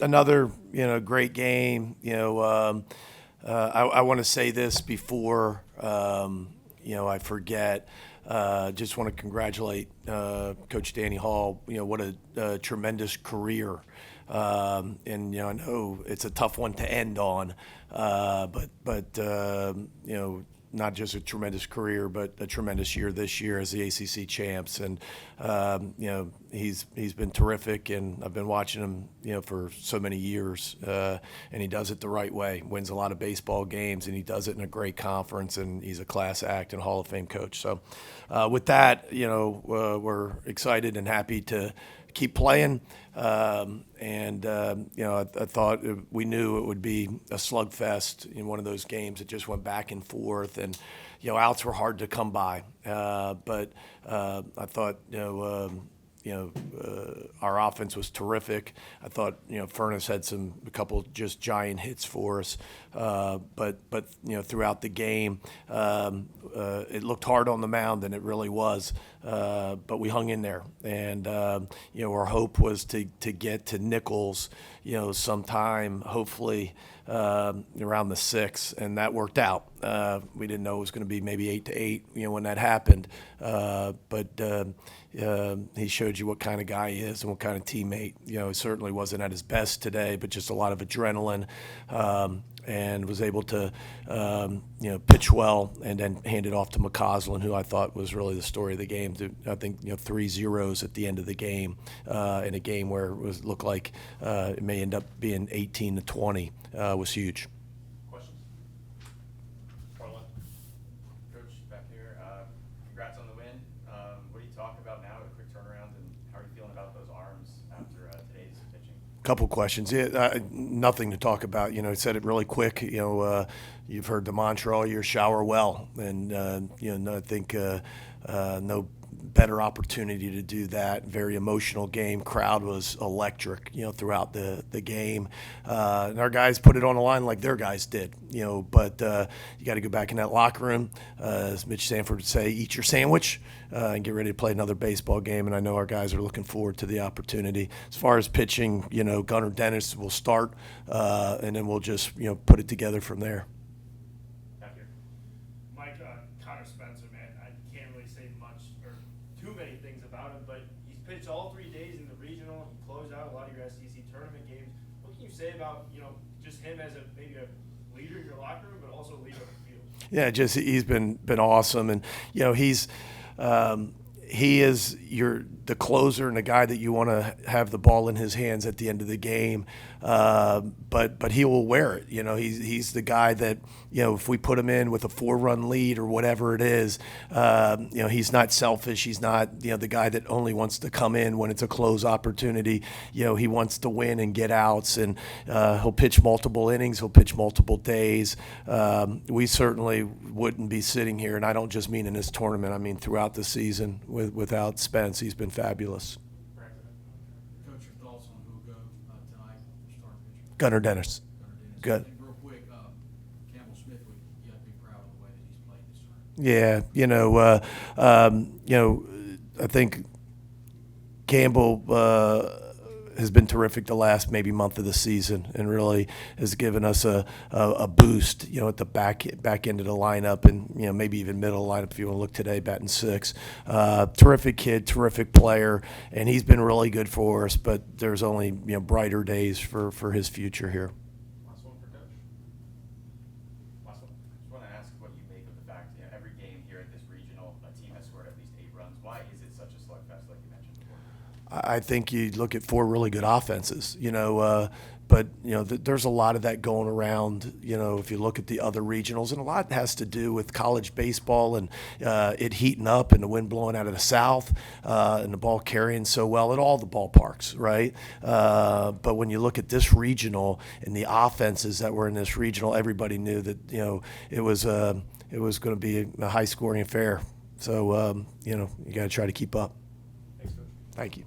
Another great game. I want to say this before I forget. Just want to congratulate Coach Danny Hall. What a tremendous career. And I know it's a tough one to end on, but not just a tremendous career, but a tremendous year this year as the ACC champs. And he's been terrific, and I've been watching him for so many years. And he does it the right way. Wins a lot of baseball games, and he does it in a great conference. And he's a class act and Hall of Fame coach. So with that, we're excited and happy to keep playing. I thought we knew it would be a slugfest in one of those games. It just went back and forth, and outs were hard to come by. But I thought our offense was terrific. I thought Furness had a couple just giant hits for us. But throughout the game, it looked hard on the mound, and it really was. But we hung in there, and our hope was to get to Nichols, sometime, hopefully around the 6th, and that worked out. We didn't know it was going to be maybe 8-8, when that happened. But he showed you what kind of guy he is and what kind of teammate. He certainly wasn't at his best today, but just a lot of adrenaline. And was able to, pitch well and then hand it off to McCausland, who I thought was really the story of the game. I think 3 zeros at the end of the game in a game where it looked like it may end up being 18-20 was huge. Questions? Carla? Coach, back here. Congrats on the win. What do you talk about now, a quick turnaround, and how are you feeling about those arms after today's pitching? Couple questions. Yeah, nothing to talk about. He said it really quick. You've heard the mantra all year: shower well, and I think no better opportunity to do that. Very emotional game. Crowd was electric, throughout the game. And our guys put it on the line like their guys did, but you got to go back in that locker room, as Mitch Sanford would say, eat your sandwich and get ready to play another baseball game. And I know our guys are looking forward to the opportunity. As far as pitching, Gunnar Dennis will start, and then we'll just, put it together from there. Mike, Connor Spencer, man, I can't really say much or too many things about him, but he's pitched all 3 days in the regional. He closed out a lot of your SEC tournament games. What can you say about, just him as maybe a leader in your locker room, but also a leader on the field? Yeah, just he's been awesome, and he is the closer and the guy that you want to have the ball in his hands at the end of the game. But he will wear it. He's the guy that, if we put him in with a 4-run lead or whatever it is, he's not selfish. He's not, the guy that only wants to come in when it's a close opportunity. He wants to win and get outs, and he'll pitch multiple innings. He'll pitch multiple days. We certainly wouldn't be sitting here, and I don't just mean in this tournament. I mean throughout the season without Spence. He's been fabulous. Coach, your thoughts on who will go tonight, your starting pitcher? Gunnar Dennis. Good. And real quick, Campbell Smith, you have to be proud of the way that he's played this tournament. Yeah, I think Campbell has been terrific the last maybe month of the season, and really has given us a boost, at the back end of the lineup, and maybe even middle of the lineup if you want to look today, batting 6. Terrific kid, terrific player, and he's been really good for us. But there's only brighter days for his future here. Last one for Coach. Last one. Just want to ask what you make of the fact every game here at this regional, a team has scored at least 8 runs. Why is it such a slugfest, like you mentioned before? I think you look at 4 really good offenses, but there's a lot of that going around. If you look at the other regionals, and a lot has to do with college baseball and it heating up and the wind blowing out of the south and the ball carrying so well at all the ballparks, right? But when you look at this regional and the offenses that were in this regional, everybody knew that it was going to be a high scoring affair. So you got to try to keep up. Thanks, Coach. Thank you.